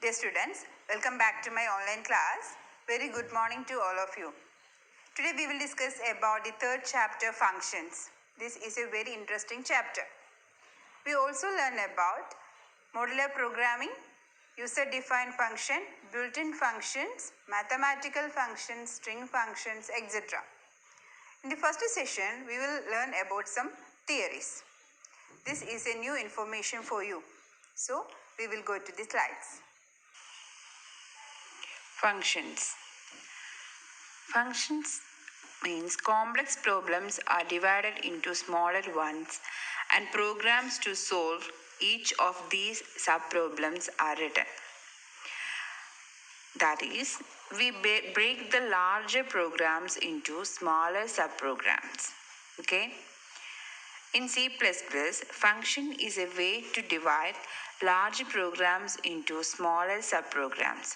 Dear students, welcome back to my online class. Very good morning to all of you. Today we will discuss about the third chapter, functions. This is a very interesting chapter. We also learn about modular programming, user-defined function, built-in functions, mathematical functions, string functions, etc. In the first session, we will learn about some theories. This is a new information for you. So, we will go to the slides. Functions. Functions means complex problems are divided into smaller ones and programs to solve each of these subproblems are written. That is, we break the larger programs into smaller subprograms. Okay? In C++, function is a way to divide large programs into smaller subprograms.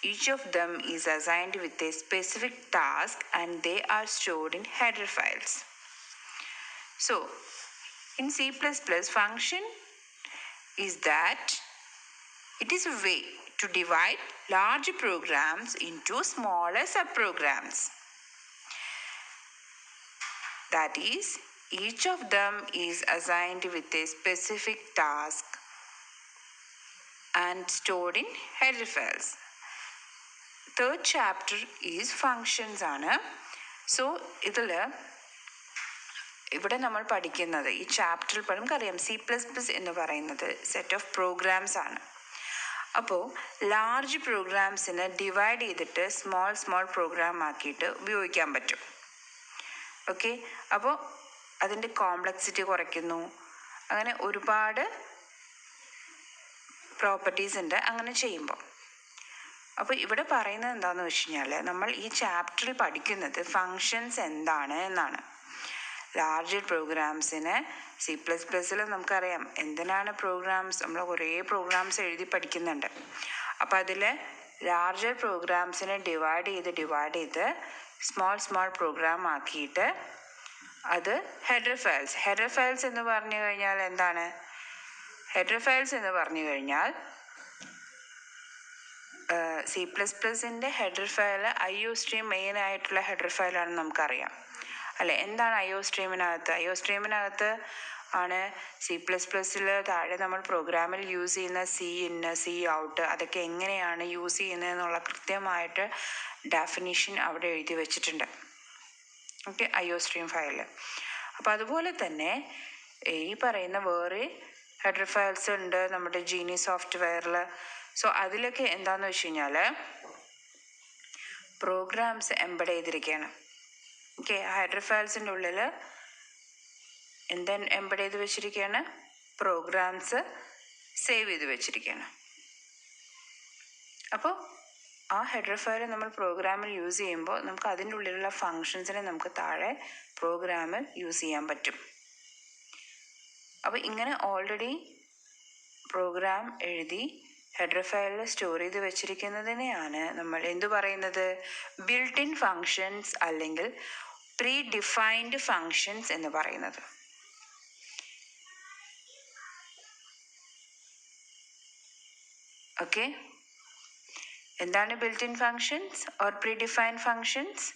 Each of them is assigned with a specific task and they are stored in header files. So, in C++, function is that it is a way to divide large programs into smaller subprograms. That is, each of them is assigned with a specific task and stored in header files. Third chapter is functions ആണ്. So ഇവിടെ നമ്മൾ പഠിക്കുന്നത് ഈ ചാപ്റ്ററിൽ നമുക്കറിയാം C++ എന്ന് പറയുന്നത് set of programmes ആണ്. അപ്പോൾ ലാർജ് പ്രോഗ്രാംസിനെ ഡിവൈഡ് ചെയ്തിട്ട് സ്മോൾ പ്രോഗ്രാം ആക്കിയിട്ട് ഉപയോഗിക്കാൻ പറ്റും. ഓക്കെ, അപ്പോൾ അതിൻ്റെ കോംപ്ലക്സിറ്റി കുറയ്ക്കുന്നു. അങ്ങനെ ഒരുപാട് പ്രോപ്പർട്ടീസ് ഉണ്ട് അങ്ങനെ ചെയ്യുമ്പോൾ. അപ്പോൾ ഇവിടെ പറയുന്നത് എന്താണെന്ന് വെച്ച് കഴിഞ്ഞാൽ നമ്മൾ ഈ ചാപ്റ്ററിൽ പഠിക്കുന്നത് ഫങ്ഷൻസ് എന്താണ് എന്നാണ്. ലാർജ് പ്രോഗ്രാംസിന് C++ൽ നമുക്കറിയാം എന്തിനാണ് പ്രോഗ്രാംസ്, നമ്മൾ കുറേ പ്രോഗ്രാംസ് എഴുതി പഠിക്കുന്നുണ്ട്. അപ്പോൾ അതിൽ ലാർജർ പ്രോഗ്രാംസിനെ ഡിവൈഡ് ചെയ്ത് സ്മോൾ പ്രോഗ്രാം ആക്കിയിട്ട് അത് ഹെഡർ ഫയൽസ് എന്ന് പറഞ്ഞു കഴിഞ്ഞാൽ എന്താണ്? ഹെഡർ ഫയൽസ് എന്ന് പറഞ്ഞു കഴിഞ്ഞാൽ C++ൻ്റെ ഹെഡർ ഫയൽ IOStream മെയിൻ ആയിട്ടുള്ള ഹെഡർ ഫയലാണെന്ന് നമുക്കറിയാം അല്ലേ? എന്താണ് IOStreamനകത്ത് ആണ് C++ൽ താഴെ നമ്മൾ പ്രോഗ്രാമിൽ യൂസ് ചെയ്യുന്ന C-in, C-out അതൊക്കെ എങ്ങനെയാണ് യൂസ് ചെയ്യുന്നതെന്നുള്ള കൃത്യമായിട്ട് ഡെഫിനിഷൻ അവിടെ എഴുതി വെച്ചിട്ടുണ്ട്. ഓക്കെ, IOStream ഫയലിൽ. അപ്പോൾ അതുപോലെ തന്നെ ഈ പറയുന്ന വേറെ ഹെഡർ ഫയൽസ് ഉണ്ട് നമ്മുടെ ജീനി സോഫ്റ്റ്വെയറിൽ. സോ അതിലൊക്കെ എന്താണെന്ന് വെച്ച് കഴിഞ്ഞാൽ പ്രോഗ്രാംസ് എംബഡ് ചെയ്തിരിക്കുകയാണ്. ഓക്കെ, ഹെഡർ ഫയൽസിൻ്റെ ഉള്ളിൽ എന്താ എംബഡ് ചെയ്ത് വെച്ചിരിക്കുകയാണ്? പ്രോഗ്രാംസ് സേവ് ചെയ്ത് വെച്ചിരിക്കുകയാണ്. അപ്പോൾ ആ ഹെഡർ ഫയൽ നമ്മൾ പ്രോഗ്രാമിൽ യൂസ് ചെയ്യുമ്പോൾ നമുക്ക് അതിൻ്റെ ഉള്ളിലുള്ള ഫങ്ഷൻസിനെ നമുക്ക് താഴെ പ്രോഗ്രാമിൽ യൂസ് ചെയ്യാൻ പറ്റും. അപ്പോൾ ഇങ്ങനെ ഓൾറെഡി പ്രോഗ്രാം എഴുതി ഹെഡർ ഫയലിൽ സ്റ്റോർ ചെയ്ത് വെച്ചിരിക്കുന്നതിനെയാണ് നമ്മൾ എന്തു പറയുന്നത്? ബിൽട്ട് ഇൻ ഫങ്ഷൻസ് അല്ലെങ്കിൽ പ്രീ ഡിഫൈൻഡ് ഫങ്ഷൻസ് എന്ന് പറയുന്നത്. ഓക്കെ, എന്താണ് built in functions or pre defined functions?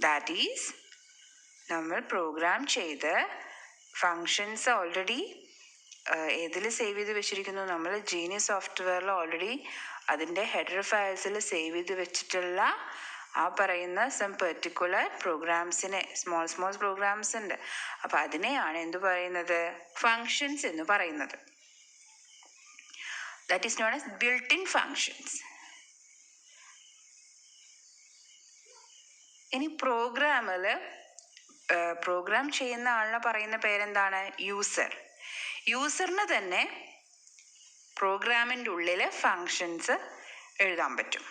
That is നമ്മൾ പ്രോഗ്രാം ചെയ്ത് ഫങ്ഷൻസ് ഓൾറെഡി ഏതിൽ സേവ് ചെയ്ത് വെച്ചിരിക്കുന്നു? നമ്മൾ ജീനി സോഫ്റ്റ്വെയറിൽ ഓൾറെഡി അതിൻ്റെ ഹെഡർ ഫയൽസിൽ സേവ് ചെയ്ത് വെച്ചിട്ടുള്ള ആ പറയുന്ന സം പെർട്ടിക്കുലർ പ്രോഗ്രാംസിനെ സ്മോൾ പ്രോഗ്രാംസ് ഉണ്ട്. അപ്പോൾ അതിനെയാണ് എന്തു പറയുന്നത്? ഫങ്ഷൻസ് എന്ന് പറയുന്നത്. That is known as built in functions. ഇനി പ്രോഗ്രാം ചെയ്യുന്ന ആളിനെ പറയുന്ന പേരെന്താണ്? യൂസറിന് തന്നെ പ്രോഗ്രാമിൻ്റെ ഉള്ളിൽ ഫങ്ഷൻസ് എഴുതാൻ പറ്റും.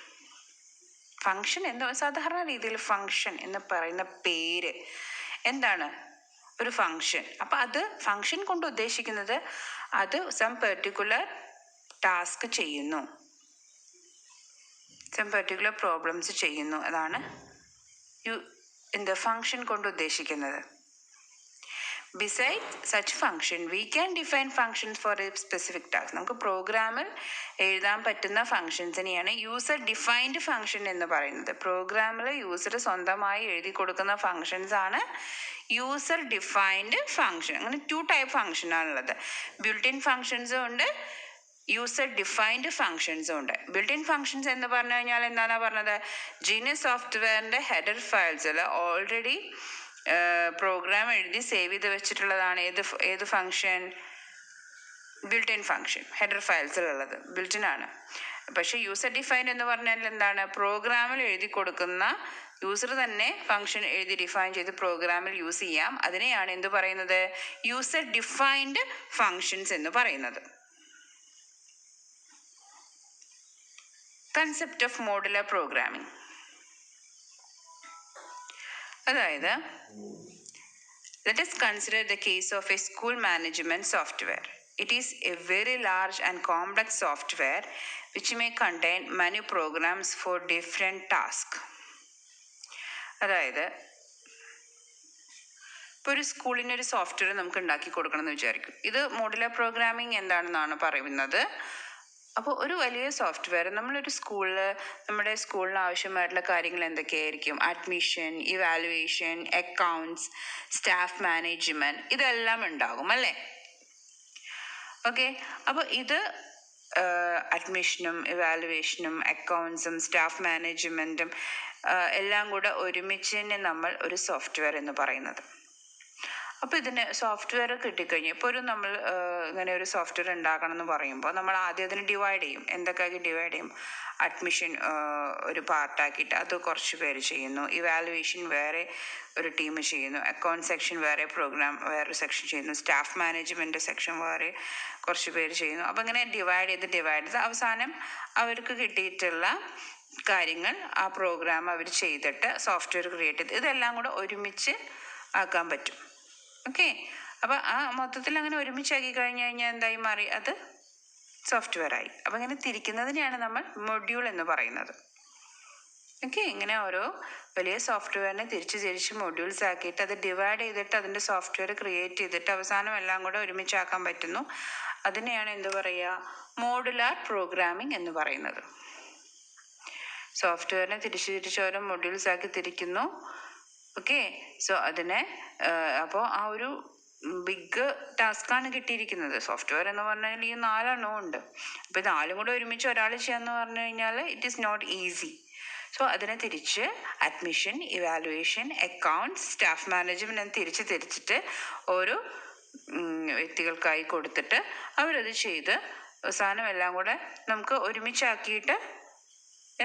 ഫങ്ഷൻ എന്താ സാധാരണ രീതിയിൽ ഫങ്ഷൻ എന്ന് പറയുന്ന പേര് എന്താണ്? ഒരു ഫങ്ഷൻ. അപ്പോൾ അത് ഫങ്ഷൻ കൊണ്ട് ഉദ്ദേശിക്കുന്നത് അത് സം പെർട്ടിക്കുലർ ടാസ്ക് ചെയ്യുന്നു, സം പെർട്ടിക്കുലർ പ്രോബ്ലംസ് ചെയ്യുന്നു. അതാണ് ഫങ്ഷൻ കൊണ്ട് ഉദ്ദേശിക്കുന്നത്. Besides such function, we can define functions for a specific task. നമുക്ക് പ്രോഗ്രാമിൽ എഴുതാൻ പറ്റുന്ന ഫങ്ഷൻസിനെയാണ് യൂസർ ഡിഫൈൻഡ് ഫങ്ഷൻ എന്ന് പറയുന്നത്. പ്രോഗ്രാമിൽ യൂസർ സ്വന്തമായി എഴുതി കൊടുക്കുന്ന ഫങ്ഷൻസ് ആണ് യൂസർ ഡിഫൈൻഡ് ഫങ്ഷൻ. അങ്ങനെ 2 ടൈപ്പ് ഫങ്ഷനാണുള്ളത്. ബിൽറ്റ് ഇൻ ഫങ്ഷൻസും ഉണ്ട്, യൂസർ ഡിഫൈൻഡ് ഫങ്ഷൻസും ഉണ്ട്. ബിൽറ്റ് ഇൻ ഫങ്ഷൻസ് എന്ന് പറഞ്ഞു കഴിഞ്ഞാൽ എന്താണ് പറഞ്ഞത്? ജീനിയസ് സോഫ്റ്റ്വെയറിൻ്റെ ഹെഡർ ഫയൽസിൽ ഓൾറെഡി പ്രോഗ്രാം എഴുതി സേവ് ചെയ്ത് വെച്ചിട്ടുള്ളതാണ് ഏത് function? Built in function. Header ഫയൽസിലുള്ളത് ബിൽറ്റ് ഇൻ ആണ്. പക്ഷേ യൂസർ ഡിഫൈൻഡ് എന്ന് പറഞ്ഞാൽ എന്താണ്? പ്രോഗ്രാമിൽ എഴുതി കൊടുക്കുന്ന യൂസർ തന്നെ ഫങ്ഷൻ എഴുതി ഡിഫൈൻ ചെയ്ത് പ്രോഗ്രാമിൽ യൂസ് ചെയ്യാം. അതിനെയാണ് എന്ത് പറയുന്നത്? യൂസർ ഡിഫൈൻഡ് ഫങ്ഷൻസ് എന്ന് പറയുന്നത്. Concept of modular programming. അതായത് let us consider the case of a school management software. It is a very large and complex software which may contain many programs for different tasks. അതായത് ഇപ്പോൾ ഒരു സ്കൂളിന് ഒരു software നമുക്ക് ഉണ്ടാക്കി കൊടുക്കണം എന്ന് വിചാരിക്കും. ഇത് മോഡുലാർ പ്രോഗ്രാമിംഗ് എന്താണെന്നാണ് പറയുന്നത്. അപ്പോൾ ഒരു വലിയ സോഫ്റ്റ്വെയർ നമ്മളൊരു നമ്മുടെ സ്കൂളിന് ആവശ്യമായിട്ടുള്ള കാര്യങ്ങൾ എന്തൊക്കെയായിരിക്കും? Admission, evaluation, accounts, staff management, ഇതെല്ലാം ഉണ്ടാകും അല്ലേ? ഓക്കെ, അപ്പോൾ ഇത് അഡ്മിഷനും ഇവാലുവേഷനും അക്കൗണ്ട്സും സ്റ്റാഫ് മാനേജ്മെൻറ്റും എല്ലാം കൂടെ ഒരുമിച്ച് തന്നെ നമ്മൾ ഒരു സോഫ്റ്റ്വെയർ എന്ന് പറയുന്നത്. അപ്പോൾ ഇതിന് സോഫ്റ്റ്വെയർ കിട്ടിക്കഴിഞ്ഞാൽ ഇപ്പോൾ നമ്മൾ ഇങ്ങനെ ഒരു സോഫ്റ്റ്വെയർ ഉണ്ടാക്കണം എന്ന് പറയുമ്പോൾ നമ്മൾ ആദ്യം അതിന് ഡിവൈഡ് ചെയ്യും. എന്തൊക്കെയാക്കി ഡിവൈഡ് ചെയ്യും? അഡ്മിഷൻ ഒരു പാർട്ടാക്കിയിട്ട് അത് കുറച്ച് പേര് ചെയ്യുന്നു, ഇവാലുവേഷൻ വേറെ ഒരു ടീം ചെയ്യുന്നു, അക്കൗണ്ട് സെക്ഷൻ വേറെ വേറെ സെക്ഷൻ ചെയ്യുന്നു, സ്റ്റാഫ് മാനേജ്മെൻറ്റ് സെക്ഷൻ വേറെ കുറച്ച് പേര് ചെയ്യുന്നു. അപ്പോൾ ഇങ്ങനെ ഡിവൈഡ് ചെയ്ത് അവസാനം അവർക്ക് കിട്ടിയിട്ടുള്ള കാര്യങ്ങൾ ആ പ്രോഗ്രാം അവർ ചെയ്തിട്ട് സോഫ്റ്റ്വെയർ ക്രിയേറ്റ് ചെയ്ത് ഇതെല്ലാം കൂടെ ഒരുമിച്ച് ആക്കാൻ പറ്റും. ഓക്കെ, അപ്പോൾ ആ മൊത്തത്തിൽ അങ്ങനെ ഒരുമിച്ചാക്കി കഴിഞ്ഞ് കഴിഞ്ഞാൽ എന്തായി മാറി? അത് സോഫ്റ്റ്വെയർ ആയി. അപ്പോൾ ഇങ്ങനെ തിരിക്കുന്നതിനെയാണ് നമ്മൾ മൊഡ്യൂൾ എന്ന് പറയുന്നത്. ഓക്കെ, ഇങ്ങനെ ഓരോ വലിയ സോഫ്റ്റ്വെയറിനെ തിരിച്ച് മൊഡ്യൂൾസ് ആക്കിയിട്ട് അത് ഡിവൈഡ് ചെയ്തിട്ട് അതിൻ്റെ സോഫ്റ്റ്വെയർ ക്രിയേറ്റ് ചെയ്തിട്ട് അവസാനം എല്ലാം കൂടെ ഒരുമിച്ചാക്കാൻ പറ്റുന്നു. അതിനെയാണ് എന്ത് പറയുക? മോഡുലാർ പ്രോഗ്രാമിംഗ് എന്ന് പറയുന്നത്. സോഫ്റ്റ്വെയറിനെ തിരിച്ച് ഓരോ മൊഡ്യൂൾസ് ആക്കി തിരിക്കുന്നു. ഓക്കെ, സോ അതിനെ അപ്പോൾ ആ ഒരു ബിഗ് ടാസ്ക്കാണ് കിട്ടിയിരിക്കുന്നത്. സോഫ്റ്റ്വെയർ എന്ന് പറഞ്ഞാൽ ഈ 4 എണ്ണവും ഉണ്ട്. അപ്പോൾ 4 കൂടെ ഒരുമിച്ച് ഒരാൾ ചെയ്യാന്ന് പറഞ്ഞു കഴിഞ്ഞാൽ it is not easy. So അതിനെ തിരിച്ച് admission, evaluation, accounts, staff management എന്ന് തിരിച്ചിട്ട് ഓരോ വ്യക്തികൾക്കായി കൊടുത്തിട്ട് അവരത് ചെയ്ത് അവസാനം എല്ലാം കൂടെ നമുക്ക് ഒരുമിച്ചാക്കിയിട്ട്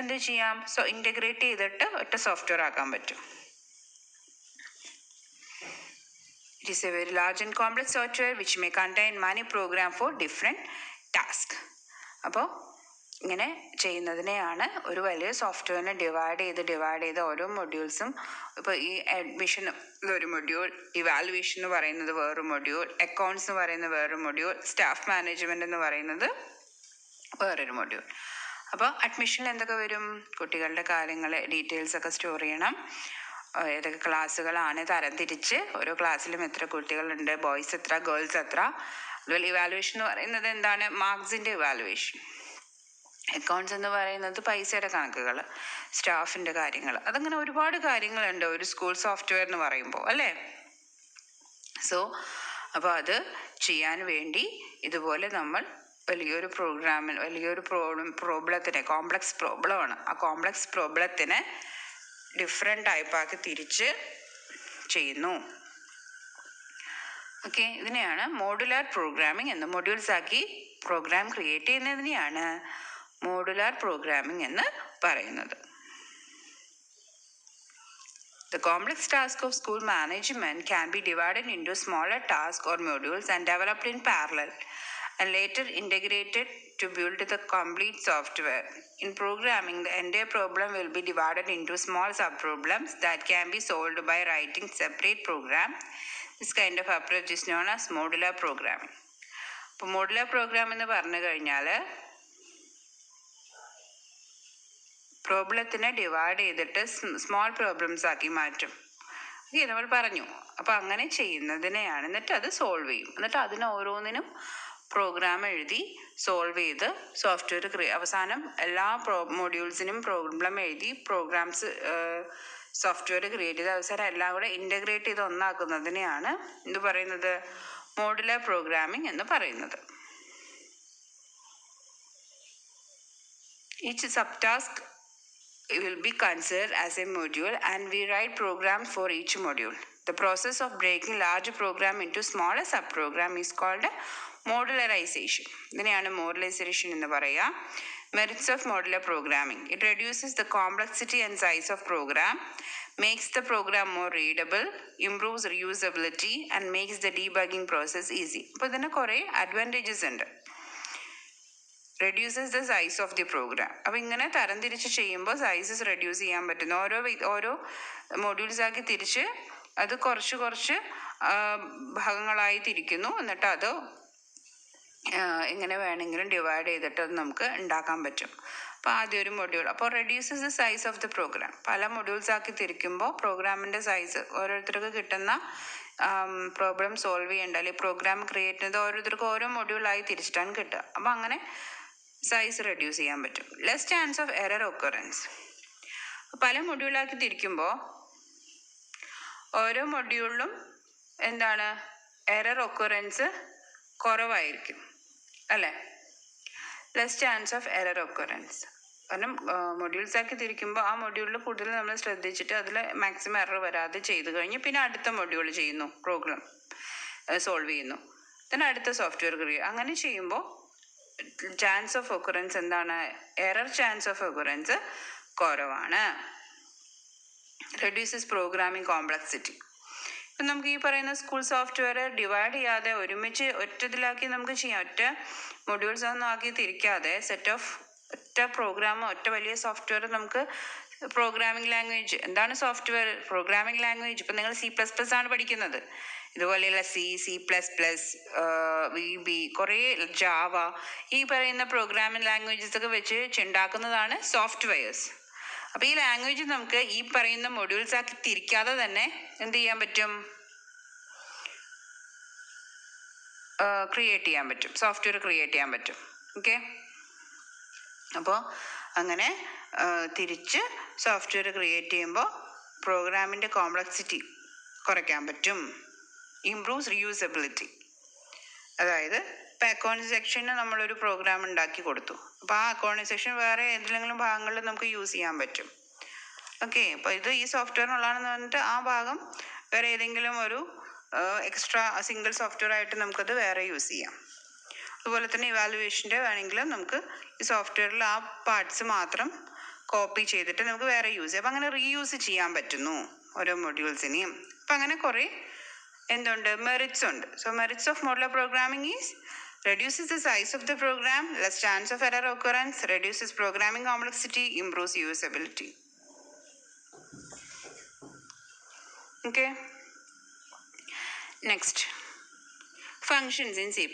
എന്ത് ചെയ്യാം? ഇൻ്റഗ്രേറ്റ് ചെയ്തിട്ട് ഒറ്റ സോഫ്റ്റ്വെയർ ആക്കാൻ പറ്റും. It is a very large and complex software which may contain many programs for different tasks. അപ്പോൾ ഇങ്ങനെ ചെയ്യുന്നതിനെയാണ് ഒരു വലിയ സോഫ്റ്റ്വെയറിനെ ഡിവൈഡ് ചെയ്ത് ഓരോ മൊഡ്യൂൾസും. ഇപ്പോൾ ഈ അഡ്മിഷൻ ഒരു മൊഡ്യൂൾ, ഇവാലുവേഷൻ എന്ന് പറയുന്നത് വേറൊരു മൊഡ്യൂൾ, അക്കൗണ്ട്സ് എന്ന് പറയുന്നത് വേറൊരു മൊഡ്യൂൾ, സ്റ്റാഫ് മാനേജ്മെൻറ്റ് എന്ന് പറയുന്നത് വേറൊരു മൊഡ്യൂൾ. അപ്പോൾ അഡ്മിഷനിൽ എന്തൊക്കെ വരും? കുട്ടികളുടെ കാര്യങ്ങൾ ഡീറ്റെയിൽസ് ഒക്കെ സ്റ്റോർ ചെയ്യണം. ഏതൊക്കെ ക്ലാസ്സുകളാണ് തരംതിരിച്ച് ഓരോ ക്ലാസ്സിലും എത്ര കുട്ടികളുണ്ട്, ബോയ്സ് എത്ര, ഗേൾസ് എത്ര. അതുപോലെ ഇവാലുവേഷൻ എന്ന് പറയുന്നത് എന്താണ്? മാർക്സിൻ്റെ ഇവാലുവേഷൻ. അക്കൗണ്ട്സ് എന്ന് പറയുന്നത് പൈസയുടെ കണക്കുകൾ, സ്റ്റാഫിൻ്റെ കാര്യങ്ങൾ, അതങ്ങനെ ഒരുപാട് കാര്യങ്ങളുണ്ട് ഒരു സ്കൂൾ സോഫ്റ്റ്വെയർ എന്ന് പറയുമ്പോൾ അല്ലേ? സോ അപ്പോൾ അത് ചെയ്യാൻ വേണ്ടി ഇതുപോലെ നമ്മൾ വലിയൊരു പ്രോബ്ലത്തിനെ, കോംപ്ലക്സ് പ്രോബ്ലമാണ്, ആ കോംപ്ലക്സ് പ്രോബ്ലത്തിനെ ഡിഫറെൻ്റ് ടൈപ്പാക്കി തിരിച്ച് ചെയ്യുന്നു. ഓക്കെ, ഇതിനെയാണ് മോഡുലാർ പ്രോഗ്രാമിംഗ് എന്ന്, മൊഡ്യൂൾസ് ആക്കി പ്രോഗ്രാം ക്രിയേറ്റ് ചെയ്യുന്നതിനെയാണ് മോഡുലാർ പ്രോഗ്രാമിംഗ് എന്ന് പറയുന്നത്. The complex task of school management can be divided into smaller tasks or modules and developed in parallel and later integrated to build the complete software. In programming, the entire problem will be divided into small subproblems that can be solved by writing separate programs. This kind of approach is known as modular programming. അപ്പോൾ modular programme എന്ന് പറഞ്ഞു കഴിഞ്ഞാൽ പ്രോബ്ലത്തിനെ divide ചെയ്തിട്ട് small problems ആക്കി മാറ്റും. നമ്മൾ പറഞ്ഞു. അപ്പം അങ്ങനെ ചെയ്യുന്നതിനെയാണ്, എന്നിട്ട് അത് സോൾവ് ചെയ്യും. എന്നിട്ട് അതിന് ഓരോന്നിനും പ്രോഗ്രാം എഴുതി സോൾവ് ചെയ്ത് സോഫ്റ്റ്വെയർ അവസാനം എല്ലാ മൊഡ്യൂൾസിനും പ്രോബ്ലം എഴുതി പ്രോഗ്രാംസ് സോഫ്റ്റ്വെയർ ക്രിയേറ്റ് ചെയ്ത് അവസാനം എല്ലാം കൂടെ ഇൻ്റഗ്രേറ്റ് ചെയ്ത് ഒന്നാക്കുന്നതിനെയാണ് എന്ത് പറയുന്നത്? മോഡുലാർ പ്രോഗ്രാമിംഗ് എന്ന് പറയുന്നത്. Each subtask will be considered as a module and we write programs for each module. The process of breaking large program into smaller subprogram is called modularization. ഇതിനെയാണ് മോഡുലൈസേഷൻ എന്ന് പറയുക. Merits of modular programming. It reduces the complexity and size of program, makes the program more readable, improves reusability and makes the debugging process easy. അപ്പോൾ ഇതിന് കുറേ advantages ഉണ്ട്. Reduces the size of the program. അപ്പോൾ ഇങ്ങനെ തരംതിരിച്ച് ചെയ്യുമ്പോൾ sizes reduce ചെയ്യാൻ പറ്റുന്നു. ഓരോ മൊഡ്യൂൾസ് ആക്കി തിരിച്ച് അത് കുറച്ച് ഭാഗങ്ങളായി തിരിക്കുന്നു. എന്നിട്ട് അത് എങ്ങനെ വേണമെങ്കിലും ഡിവൈഡ് ചെയ്തിട്ട് അത് നമുക്ക് ഉണ്ടാക്കാൻ പറ്റും. അപ്പോൾ ആദ്യം ഒരു മൊഡ്യൂൾ, അപ്പോൾ reduces the size of the program. പല മൊഡ്യൂൾസ് ആക്കി തിരിക്കുമ്പോൾ പ്രോഗ്രാമിൻ്റെ സൈസ് ഓരോരുത്തർക്ക് കിട്ടുന്ന പ്രോബ്ലം സോൾവ് ചെയ്യേണ്ട അല്ലെങ്കിൽ പ്രോഗ്രാം ക്രിയേറ്റ് ചെയ്ത് ഓരോരുത്തർക്ക് ഓരോ മൊഡ്യൂളായി തിരിച്ചിട്ടാണ് കിട്ടുക. അപ്പോൾ അങ്ങനെ സൈസ് റെഡ്യൂസ് ചെയ്യാൻ പറ്റും. Less chance of error occurrence. പല മൊഡ്യൂളാക്കി തിരിക്കുമ്പോൾ ഓരോ മൊഡ്യൂളിലും എന്താണ് എറർ ഒക്കറൻസ് കുറവായിരിക്കും അല്ലേ? Less chance of error occurrence. കാരണം മൊഡ്യൂൾസ് ആക്കി തിരിക്കുമ്പോൾ ആ മൊഡ്യൂളിൽ കൂടുതൽ നമ്മൾ ശ്രദ്ധിച്ചിട്ട് അതിൽ മാക്സിമം എറർ വരാതെ ചെയ്ത് കഴിഞ്ഞ് പിന്നെ അടുത്ത മൊഡ്യൂൾ ചെയ്യുന്നു, പ്രോഗ്രാം സോൾവ് ചെയ്യുന്നു, then അടുത്ത സോഫ്റ്റ്വെയർ ക്രിയേറ്റ്. അങ്ങനെ ചെയ്യുമ്പോൾ ചാൻസ് ഓഫ് ഒക്കറൻസ് എന്താണ്? എറർ ചാൻസ് ഓഫ് ഒക്കറൻസ് കുറവാണ്. Reduces programming complexity. ഇപ്പം നമുക്ക് ഈ പറയുന്ന സ്കൂൾ സോഫ്റ്റ്വെയർ ഡിവൈഡ് ചെയ്യാതെ ഒരുമിച്ച് ഒറ്റതിലാക്കി നമുക്ക് ചെയ്യാം. ഒറ്റ മൊഡ്യൂൾസ് ഒന്നും ആക്കി തിരിക്കാതെ ഒറ്റ പ്രോഗ്രാമോ ഒറ്റ വലിയ സോഫ്റ്റ്വെയർ നമുക്ക് പ്രോഗ്രാമിംഗ് ലാംഗ്വേജ് എന്താണ് സോഫ്റ്റ്വെയർ? Programming language. ഇപ്പം നിങ്ങൾ C++ ആണ് പഠിക്കുന്നത്. ഇതുപോലെയുള്ള C++, VB, കുറേ ജാവ, ഈ പറയുന്ന പ്രോഗ്രാമിംഗ് ലാംഗ്വേജസ് ഒക്കെ വെച്ച് ഉണ്ടാക്കുന്നതാണ് സോഫ്റ്റ്വെയർസ്. അപ്പോൾ ഈ ലാംഗ്വേജ് നമുക്ക് ഈ പറയുന്ന മൊഡ്യൂൾസ് ആക്കി തിരിക്കാതെ തന്നെ എന്ത് ചെയ്യാൻ പറ്റും? ക്രിയേറ്റ് ചെയ്യാൻ പറ്റും, സോഫ്റ്റ്വെയർ ക്രിയേറ്റ് ചെയ്യാൻ പറ്റും. ഓക്കെ, അപ്പോൾ അങ്ങനെ തിരിച്ച് സോഫ്റ്റ്വെയർ ക്രിയേറ്റ് ചെയ്യുമ്പോൾ പ്രോഗ്രാമിൻ്റെ കോംപ്ലക്സിറ്റി കുറയ്ക്കാൻ പറ്റും. Improves reusability. അതായത് ഇപ്പോൾ അക്കൗണ്ട് സെക്ഷന് നമ്മളൊരു പ്രോഗ്രാം ഉണ്ടാക്കി കൊടുത്തു. അപ്പോൾ ആ അക്കൗണ്ട് സെക്ഷൻ വേറെ ഏതെങ്കിലും ഭാഗങ്ങളിൽ നമുക്ക് യൂസ് ചെയ്യാൻ പറ്റും. ഓക്കെ, അപ്പോൾ ഇത് ഈ സോഫ്റ്റ്വെയറിനുള്ളതാണെന്ന് പറഞ്ഞിട്ട് ആ ഭാഗം വേറെ ഏതെങ്കിലും ഒരു എക്സ്ട്രാ സിംഗിൾ സോഫ്റ്റ്വെയർ ആയിട്ട് നമുക്കത് വേറെ യൂസ് ചെയ്യാം. അതുപോലെ തന്നെ ഇവാലുവേഷൻ്റെ വേണമെങ്കിലും നമുക്ക് ഈ സോഫ്റ്റ്വെയറിൽ ആ പാർട്സ് മാത്രം കോപ്പി ചെയ്തിട്ട് നമുക്ക് വേറെ യൂസ് ചെയ്യാം. അപ്പം അങ്ങനെ റീയൂസ് ചെയ്യാൻ പറ്റുന്നു ഓരോ മൊഡ്യൂൾസിനെയും. അപ്പം അങ്ങനെ കുറേ എന്തുണ്ട്? മെറിറ്റ്സ് ഉണ്ട്. So merits of modular programming is reduces the size of the program, less chance of error occurrence, reduces programming complexity, improves usability. Okay, next, functions in C++.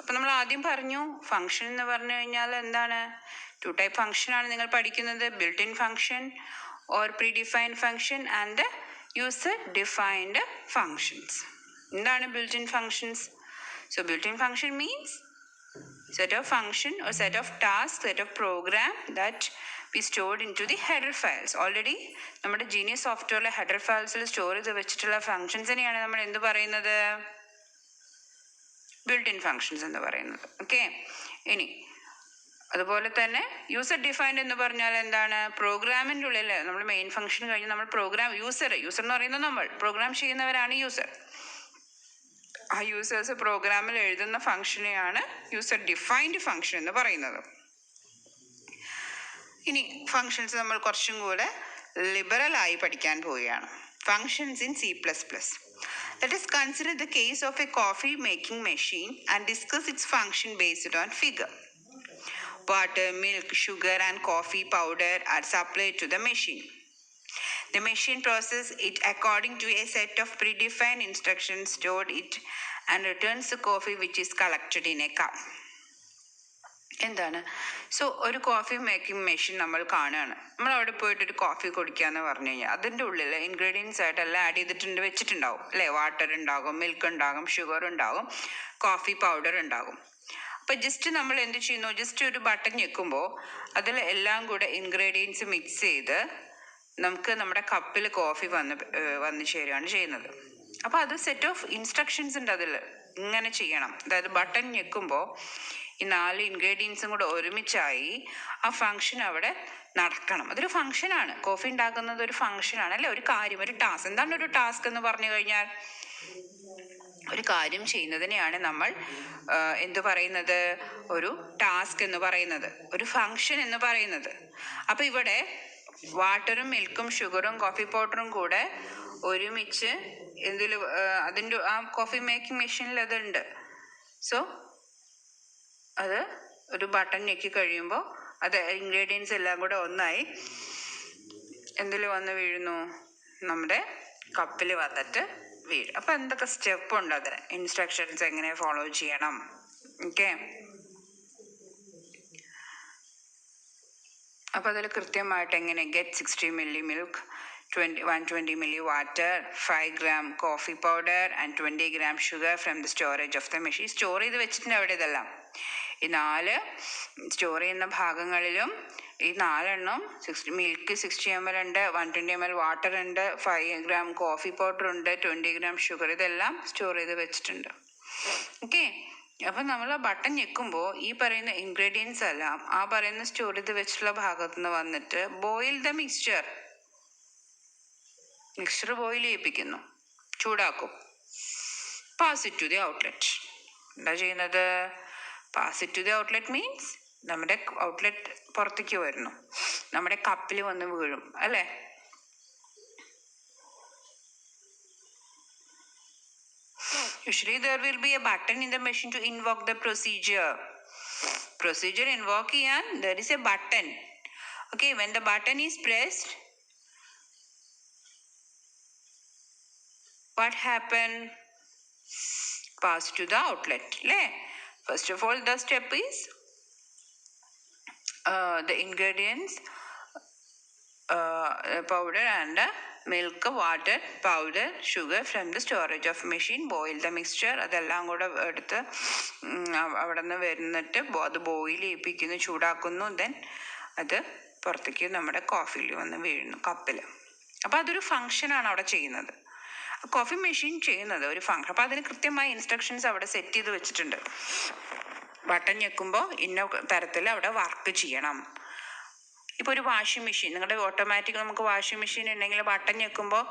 അപ്പോൾ നമ്മൾ ആദ്യം പറഞ്ഞു ഫംഗ്ഷൻ എന്ന് പറഞ്ഞു കഴിഞ്ഞാൽ എന്താണ്? 2 type ഫംഗ്ഷൻ ആണ് നിങ്ങൾ പഠിക്കുന്നത്. Built in function or predefined function and user defined functions. എന്താണ് built in functions? So built-in function means set of function or set of tasks, set of program that we stored into the header files. Already നമ്മുടെ genius സോഫ്റ്റ്വെയറിലെ header ഫയൽസിൽ store ചെയ്ത് വെച്ചിട്ടുള്ള ഫംഗ്ഷൻസിനെയാണ് നമ്മൾ എന്ത് പറയുന്നത്? Built in functions എന്ന് പറയുന്നത്. Okay, ഇനി അതുപോലെ തന്നെ യൂസർ ഡിഫൈൻഡ് എന്ന് പറഞ്ഞാൽ എന്താണ്? പ്രോഗ്രാമിൻ്റെ ഉള്ളിൽ നമ്മൾ മെയിൻ ഫംഗ്ഷൻ കഴിഞ്ഞ് നമ്മൾ പ്രോഗ്രാം യൂസർ എന്ന് പറയുന്നത് നമ്മൾ പ്രോഗ്രാം ചെയ്യുന്നവരാണ് യൂസർ. ആ യൂസേഴ്സ് പ്രോഗ്രാമിൽ എഴുതുന്ന ഫംഗ്ഷനെയാണ് യൂസർ ഡിഫൈൻഡ് ഫംഗ്ഷൻ എന്ന് പറയുന്നത്. ഇനി ഫങ്ഷൻസ് നമ്മൾ കുറച്ചും കൂടെ ലിബറലായി പഠിക്കാൻ പോവുകയാണ്. Functions in C++. Let us consider the case of a coffee making machine and discuss its function based on figure. Water, milk, sugar and coffee powder are supplied to the machine. The machine processes it according to a set of predefined instructions, stored it, and returns the coffee which is collected in a cup. എന്താണ്? So ഒരു coffee making machine നമ്മൾ കാണുകയാണ്. നമ്മൾ അവിടെ പോയിട്ട് ഒരു coffee കുടിക്കാന്ന് പറഞ്ഞു കഴിഞ്ഞാൽ അതിൻ്റെ ഉള്ളിൽ ഇൻഗ്രീഡിയൻസ് ആയിട്ട് എല്ലാം ആഡ് ചെയ്തിട്ടുണ്ട് വെച്ചിട്ടുണ്ടാവും അല്ലേ? വാട്ടർ ഉണ്ടാകും, മിൽക്ക് ഉണ്ടാകും, ഷുഗർ ഉണ്ടാകും, കോഫി പൗഡർ ഉണ്ടാകും. അപ്പോൾ ജസ്റ്റ് നമ്മൾ എന്ത് ചെയ്യുന്നു? ജസ്റ്റ് ഒരു ബട്ടൺ ഞെക്കുമ്പോൾ അതിൽ എല്ലാം കൂടെ ഇൻഗ്രീഡിയൻസ് മിക്സ് ചെയ്ത് നമുക്ക് നമ്മുടെ കപ്പിൽ കോഫി വന്ന് ചേരുകയാണ് ചെയ്യുന്നത്. അപ്പോൾ അത് സെറ്റ് ഓഫ് ഇൻസ്ട്രക്ഷൻസ് ഉണ്ട് അതിൽ, ഇങ്ങനെ ചെയ്യണം. അതായത് ബട്ടൺ ഞെക്കുമ്പോൾ ഈ 4 ഇൻഗ്രീഡിയൻസും കൂടെ ഒരുമിച്ചായി ആ ഫങ്ഷൻ അവിടെ നടക്കണം. അതൊരു ഫങ്ഷനാണ്. കോഫി ഉണ്ടാക്കുന്നത് ഒരു ഫങ്ഷനാണ് അല്ലേ? ഒരു കാര്യം, ഒരു ടാസ്ക്. എന്താണ് ഒരു ടാസ്ക് എന്ന് പറഞ്ഞു കഴിഞ്ഞാൽ? ഒരു കാര്യം ചെയ്യുന്നതിനെയാണ് നമ്മൾ എന്ത് പറയുന്നത്? ഒരു ടാസ്ക് എന്ന് പറയുന്നത്, ഒരു ഫങ്ഷൻ എന്ന് പറയുന്നത്. അപ്പൊ ഇവിടെ വാട്ടറും മിൽക്കും ഷുഗറും കോഫി പൗഡറും കൂടെ ഒരുമിച്ച് അതിൻ്റെ ആ കോഫി മേക്കിംഗ് മെഷീനിൽ അതുണ്ട്. സോ അത് ഒരു ബട്ടൺ ഞെക്കി കഴിയുമ്പോൾ അത് ഇൻഗ്രീഡിയൻസ് എല്ലാം കൂടെ ഒന്നായി എന്തിൽ വന്ന് വീഴുന്നു? നമ്മുടെ കപ്പിൽ വന്നിട്ട് വീഴും. അപ്പം എന്തൊക്കെ സ്റ്റെപ്പ് ഉണ്ട് അതിന്? ഇൻസ്ട്രക്ഷൻസ് എങ്ങനെ ഫോളോ ചെയ്യണം? ഓക്കെ, അപ്പോൾ അതിൽ കൃത്യമായിട്ട് എങ്ങനെ get 60 milli milk, 120 milli water, 5 gram coffee powder and 20 gram sugar from the storage of the machine. Store ചെയ്ത് വെച്ചിട്ടുണ്ട് അവിടെ ഇതെല്ലാം. ഈ 4 സ്റ്റോർ ചെയ്യുന്ന ഭാഗങ്ങളിലും ഈ 4 മിൽക്ക് 60 ml ഉണ്ട്, 120 ml വാട്ടർ ഉണ്ട്, 5 gram കോഫി പൗഡർ ഉണ്ട്, 20 gram ഷുഗർ, ഇതെല്ലാം സ്റ്റോർ ചെയ്ത് വെച്ചിട്ടുണ്ട്. ഓക്കെ, അപ്പം നമ്മൾ ആ ബട്ടൺ ഞെക്കുമ്പോൾ ഈ പറയുന്ന ഇൻഗ്രീഡിയൻസ് എല്ലാം ആ പറയുന്ന സ്റ്റോർ ചെയ്ത് വെച്ചിട്ടുള്ള ഭാഗത്തു നിന്ന് വന്നിട്ട് ബോയിൽ ദ മിക്സ്ചർ ബോയിൽ ചെയ്യിപ്പിക്കുന്നു, ചൂടാക്കും. Pass it to the outlet. എന്താ ചെയ്യുന്നത്? Pass it to the outlet means നമ്മുടെ ഔട്ട്ലെറ്റ് പുറത്തേക്ക് വരുന്നു, നമ്മുടെ കപ്പിൽ വന്ന് വീഴും അല്ലേ? Usually there will be a button in the machine to invoke the procedure. Procedure invoke ചെയ്യാൻ there is a button. Okay, when the button is pressed, what happen? Pass to the outlet. First of all, the step is the ingredients, powder and milk, water, powder, sugar from the storage of machine, boil the mixture. അതെല്ലാം കൂടെ എടുത്ത് അവിടെ നിന്ന് വരുന്നിട്ട് അത് boil ചെയ്യിപ്പിക്കുന്നു, ചൂടാക്കുന്നു. Then അത് പുറത്തേക്ക് നമ്മുടെ കോഫിയിൽ വന്ന് വീഴുന്നു, കപ്പിൽ. അപ്പം അതൊരു ഫങ്ഷനാണ് അവിടെ ചെയ്യുന്നത്. കോഫി മെഷീൻ ചെയ്യുന്നത് ഒരു ഫങ്ഷൻ. അപ്പം അതിന് കൃത്യമായ ഇൻസ്ട്രക്ഷൻസ് അവിടെ സെറ്റ് ചെയ്ത് വെച്ചിട്ടുണ്ട്. ബട്ടൺ ഞെക്കുമ്പോൾ ഇന്ന തരത്തിൽ അവിടെ വർക്ക് ചെയ്യണം. ഇപ്പോൾ ഒരു വാഷിംഗ് മെഷീൻ, നിങ്ങളുടെ ഓട്ടോമാറ്റിക് നമുക്ക് വാഷിംഗ് മെഷീൻ ഉണ്ടെങ്കിൽ ബട്ടൺ ഞെക്കുമ്പോൾ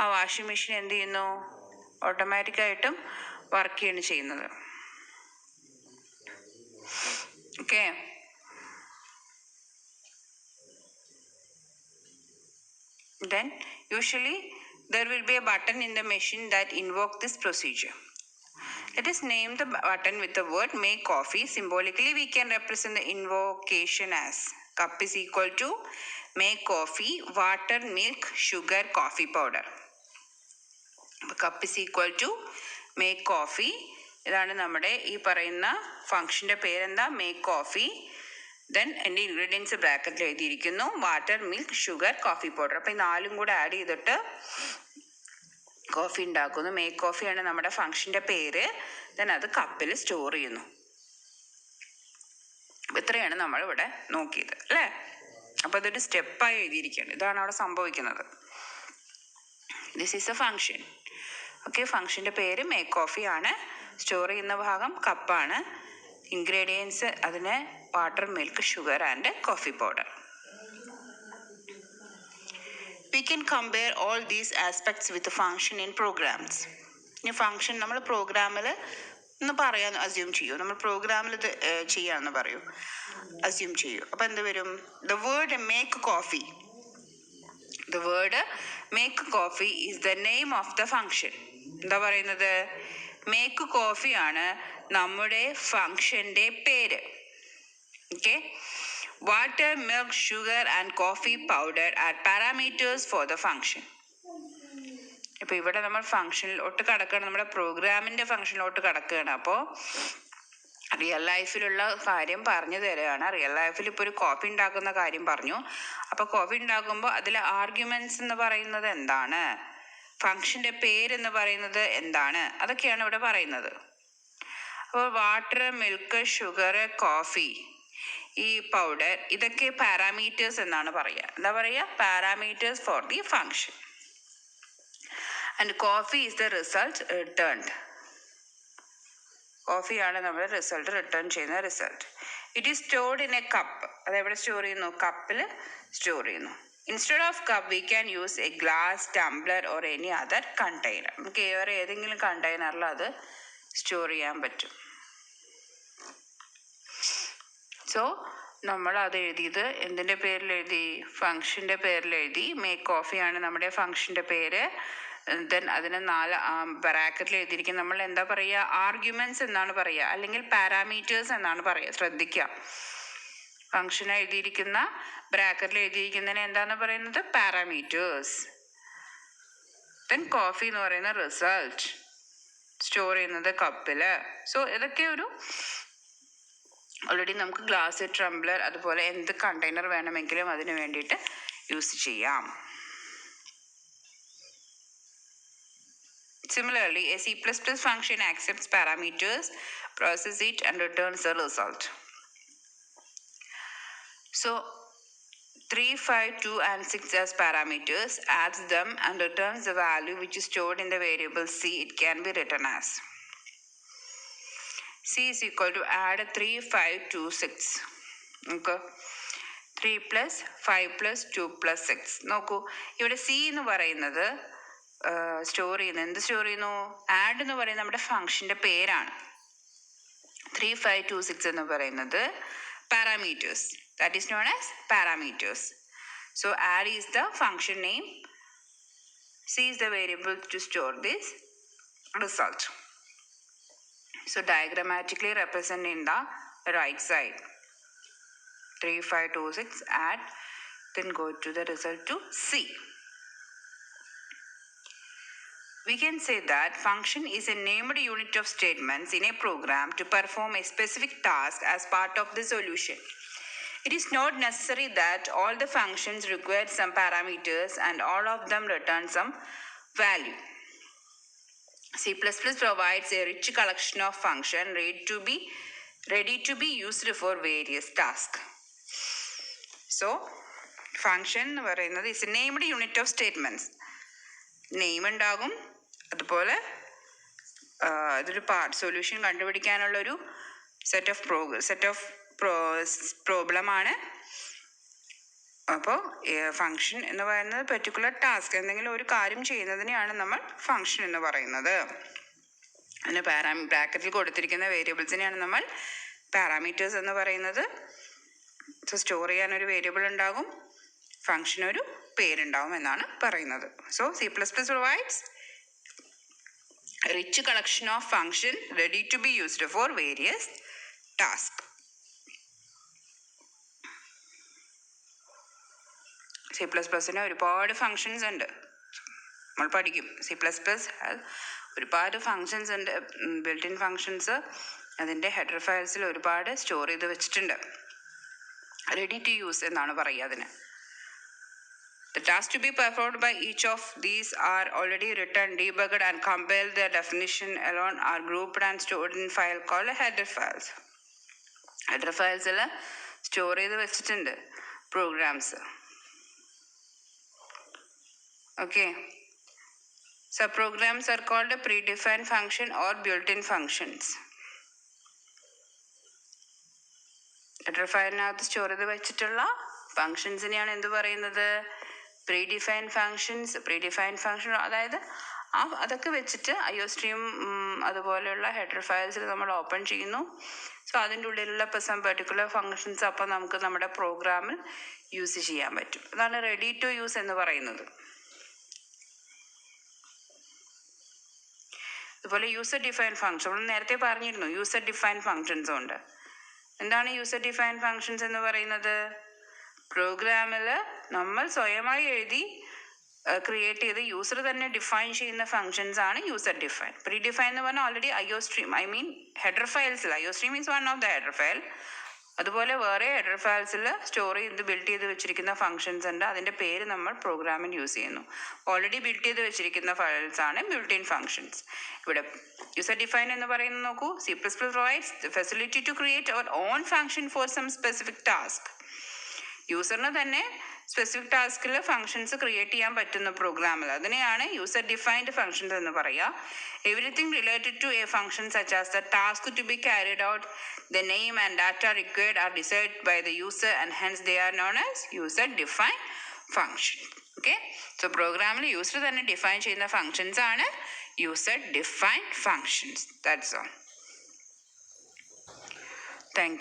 ആ വാഷിംഗ് മെഷീൻ എന്ത് ചെയ്യുന്നു? ഓട്ടോമാറ്റിക്കായിട്ടും വർക്ക് ചെയ്യാണ് ചെയ്യുന്നത്. Okay, then usually there will be a button in the machine that invoke this procedure. Let us name the button with the word make coffee. Symbolically we can represent the invocation as cup is equal to make coffee, water, milk, sugar, coffee powder. Cup is equal to make coffee. ഇതാണ് നമ്മുടെ ഈ പറയുന്ന ഫംഗ്ഷൻ്റെ പേരെന്താ? Make coffee. Then എൻ്റെ ingredients ബ്രാക്കറ്റിൽ എഴുതിയിരിക്കുന്നു, water, milk, sugar, coffee powder. അപ്പം ഈ 4 കൂടെ ആഡ് ചെയ്തിട്ട് കോഫി ഉണ്ടാക്കുന്നു. മേക്ക് കോഫിയാണ് നമ്മുടെ ഫംഗ്ഷൻ്റെ പേര്. ദെൻ അത് കപ്പിൽ സ്റ്റോർ ചെയ്യുന്നു. ഇത്രയാണ് നമ്മളിവിടെ നോക്കിയത് അല്ലേ? അപ്പോൾ അതൊരു സ്റ്റെപ്പായി എഴുതിയിരിക്കുകയാണ്. ഇതാണ് അവിടെ സംഭവിക്കുന്നത്. This is a function. Okay, ഫംഗ്ഷൻ്റെ പേര് മേക്ക് കോഫി ആണ്. സ്റ്റോർ ചെയ്യുന്ന ഭാഗം കപ്പാണ്. ഇൻഗ്രീഡിയൻസ് അതിന് water, milk, sugar and coffee powder. We can compare all these aspects with the function in programs. ഈ ഫംഗ്ഷൻ നമ്മൾ പ്രോഗ്രാമിൽ ഒന്ന് പറയാൻ അസ്യൂം ചെയ്യൂ. നമ്മൾ പ്രോഗ്രാമിൽ ഇത് ചെയ്യാമെന്ന് പറയൂ, അസ്യൂം ചെയ്യൂ. അപ്പം എന്ത് വരും? The word make coffee. The word make coffee is the name of the function. എന്താ പറയുന്നത്? മേക്ക് കോഫിയാണ് നമ്മുടെ ഫംഗ്ഷൻ്റെ പേര്. Okay, water, milk, sugar and coffee powder are parameters for the function. ഇപ്പോൾ ഇവിടെ നമ്മൾ ഫംഗ്ഷനിലോട്ട് കടക്കുകയാണ്, നമ്മുടെ പ്രോഗ്രാമിൻ്റെ ഫംഗ്ഷനിലോട്ട് കടക്കുകയാണ്. അപ്പോൾ റിയൽ ലൈഫിലുള്ള കാര്യം പറഞ്ഞു തരികയാണ്. റിയൽ ലൈഫിൽ ഇപ്പോൾ ഒരു കോഫി ഉണ്ടാക്കുന്ന കാര്യം പറഞ്ഞു. അപ്പോൾ കോഫി ഉണ്ടാക്കുമ്പോൾ അതിൽ ആർഗ്യുമെന്റ്സ് എന്ന് പറയുന്നത് എന്താണ്, ഫംഗ്ഷൻ്റെ പേരെന്ന് പറയുന്നത് എന്താണ്, അതൊക്കെയാണ് ഇവിടെ പറയുന്നത്. അപ്പോൾ വാട്ടർ, മിൽക്ക്, ഷുഗർ, കോഫി, ഈ പൗഡർ, ഇതൊക്കെ പാരാമീറ്റേഴ്സ് എന്നാണ് പറയുക. എന്താ പറയുക? Parameters for the function. And coffee is the result returned. കോഫിയാണ് നമ്മൾ റിസൾട്ട് റിട്ടേൺ ചെയ്യുന്ന result. It is stored in a cup. അതെവിടെ സ്റ്റോർ ചെയ്യുന്നു? കപ്പിൽ സ്റ്റോർ ചെയ്യുന്നു. Instead of cup we can use a glass, tumbler or any other container. നമുക്ക് വേറെ ഏതെങ്കിലും കണ്ടെയ്നറിൽ അത് സ്റ്റോർ ചെയ്യാൻ പറ്റും. സോ നമ്മൾ അത് എഴുതിയത് എന്തിൻ്റെ പേരിൽ എഴുതി? ഫംഗ്ഷൻ്റെ പേരിൽ എഴുതി. മേക്ക് കോഫിയാണ് നമ്മുടെ ഫംഗ്ഷൻ്റെ പേര്. ദെൻ അതിന് 4 ബ്രാക്കറ്റിൽ എഴുതിയിരിക്കും. നമ്മൾ എന്താ പറയുക? ആർഗ്യുമെന്റ്സ് എന്നാണ് പറയുക, അല്ലെങ്കിൽ പാരാമീറ്റേഴ്സ് എന്നാണ് പറയുക. ശ്രദ്ധിക്കുക, ഫംഗ്ഷൻ എഴുതിയിരിക്കുന്ന ബ്രാക്കറ്റിൽ എഴുതിയിരിക്കുന്നതിന് എന്താന്ന് പറയുന്നത്? പാരാമീറ്റേഴ്സ്. ദെൻ കോഫി എന്ന് പറയുന്ന റിസൾട്ട്, സ്റ്റോർ ചെയ്യുന്നത് കപ്പിൽ. സോ ഇതൊക്കെ ഒരു ഓൾറെഡി നമുക്ക് ഗ്ലാസ്, ടംബ്ലർ, അതുപോലെ എന്ത് കണ്ടെയ്നർ വേണമെങ്കിലും അതിന് വേണ്ടിയിട്ട് യൂസ് ചെയ്യാം. Similarly, a C++ function accepts parameters, processes it, and returns the result. So, 3, 5, 2, and 6 as parameters, adds them and returns the value which is stored in the variable C. It can be written as C is equal to add 3, 5, 2, 6. Okay. 3 plus 5 plus 2 plus 6. നോക്കൂ, ഇവിടെ C എന്ന് പറയുന്നത് store ചെയ്യുന്നത് എന്ത് store ചെയ്യുന്നു? Add എന്ന് പറയുന്നത് നമ്മുടെ ഫംഗ്ഷൻ്റെ പേരാണ്. 3, 5, 2, 6 എന്ന് പറയുന്നത് parameters. That is known as parameters. So add is the function name, C is the variable to store this result. So diagrammatically represent in the right side. 3, 5, 2, 6, add, then go to the result to C. We can say that function is a named unit of statements in a program to perform a specific task as part of the solution. It is not necessary that all the functions require some parameters and all of them return some value. C++ provides a rich collection of functions ready to be used for various tasks. So, function എന്ന് പറയുന്നത് is a named unit of statements. Name ഉണ്ടാകും, അതുപോലെ ഇതൊരു solution കണ്ടുപിടിക്കാനുള്ളൊരു set of പ്രോബ്ലമാണ്. അപ്പോൾ function എന്ന് പറയുന്നത് particular task, എന്തെങ്കിലും ഒരു കാര്യം ചെയ്യുന്നതിനെയാണ് നമ്മൾ ഫങ്ഷൻ എന്ന് പറയുന്നത്. അതിന് ബ്രാക്കറ്റിൽ കൊടുത്തിരിക്കുന്ന വേരിയബിൾസിനെയാണ് നമ്മൾ പാരാമീറ്റേഴ്സ് എന്ന് പറയുന്നത്. സോ സ്റ്റോർ ചെയ്യാനൊരു വേരിയബിൾ ഉണ്ടാകും, ഫങ്ഷനൊരു പേരുണ്ടാവും എന്നാണ് പറയുന്നത്. So C++ provides a rich collection of function ready to be used for various tasks. C++ന് ഒരുപാട് ഫങ്ഷൻസ് ഉണ്ട്, നമ്മൾ പഠിക്കും. C++ ഒരുപാട് ഫങ്ഷൻസ് ഉണ്ട്, ബിൽറ്റ് ഇൻ ഫങ്ഷൻസ്. അതിൻ്റെ ഹെഡർ ഫയൽസിൽ ഒരുപാട് സ്റ്റോർ ചെയ്ത് വെച്ചിട്ടുണ്ട്. റെഡി ടു യൂസ് എന്നാണ് പറയുക അതിന്. The tasks to be performed by each of these are already written, debugged, and compiled. Their definition alone are grouped and stored in file called header files. Header files store ചെയ്ത് വെച്ചിട്ടുണ്ട് programs. Okay. Subprograms are called predefined function or built-in functions. Header ഫയലിനകത്ത് store ചെയ്ത് വെച്ചിട്ടുള്ള ഫങ്ഷൻസിനെയാണ് എന്ത് പറയുന്നത്? Predefined function. അതായത് അതൊക്കെ വെച്ചിട്ട് IOStream അതുപോലെയുള്ള ഹെഡർ ഫയൽസിൽ നമ്മൾ ഓപ്പൺ ചെയ്യുന്നു. സോ അതിൻ്റെ ഉള്ളിലുള്ള സം പെർട്ടിക്കുലർ ഫങ്ഷൻസ് അപ്പോൾ നമുക്ക് നമ്മുടെ പ്രോഗ്രാമിൽ യൂസ് ചെയ്യാൻ പറ്റും. അതാണ് റെഡി ടു യൂസ് എന്ന് പറയുന്നത്. അതുപോലെ യൂസർ ഡിഫൈൻഡ് ഫങ്ഷൻ നമ്മൾ നേരത്തെ പറഞ്ഞിരുന്നു. യൂസർ ഡിഫൈൻഡ് ഫങ്ഷൻസും ഉണ്ട്. എന്താണ് യൂസർ ഡിഫൈൻഡ് ഫങ്ഷൻസ് എന്ന് പറയുന്നത്? പ്രോഗ്രാമിൽ നമ്മൾ സ്വയമായി എഴുതി ക്രിയേറ്റ് ചെയ്ത് യൂസർ തന്നെ ഡിഫൈൻ ചെയ്യുന്ന ഫങ്ഷൻസ് ആണ് യൂസർ ഡിഫൈൻ. പ്രീ ഡിഫൈൻ എന്ന് പറഞ്ഞാൽ ഓൾറെഡി IO_stream ഹെഡർ ഫയൽസിൽ IO_stream is one of the header file. അതുപോലെ വേറെ ഹെഡർ ഫയൽസിൽ സ്റ്റോർ ചെയ്ത് ബിൽഡ് ചെയ്ത് വെച്ചിരിക്കുന്ന ഫങ്ഷൻസ് ഉണ്ട്. അതിൻ്റെ പേര് നമ്മൾ പ്രോഗ്രാമിൽ യൂസ് ചെയ്യുന്നു. ഓൾറെഡി ബിൽഡ് ചെയ്ത് വെച്ചിരിക്കുന്ന ഫയൽസ് ആണ് ബിൽറ്റ് ഇൻ ഫങ്ഷൻസ്. ഇവിടെ യൂസർ ഡിഫൈൻ എന്ന് പറയുന്നത് നോക്കൂ, C++ provides the facility to create our own function for some specific task. യൂസറിന് തന്നെ സ്പെസിഫിക് ടാസ്കിൽ ഫങ്ഷൻസ് ക്രിയേറ്റ് ചെയ്യാൻ പറ്റുന്ന പ്രോഗ്രാമിൽ അതിനെയാണ് യൂസർ ഡിഫൈൻഡ് ഫങ്ഷൻസ് എന്ന് പറയുക. Everything related to a function such as the task to be carried out, the name and data required are decided by the user and hence they are known as user defined function. Okay, so പ്രോഗ്രാമിൽ user തന്നെ define ചെയ്യുന്ന functions ആണ് user defined functions. That's all. Thank you.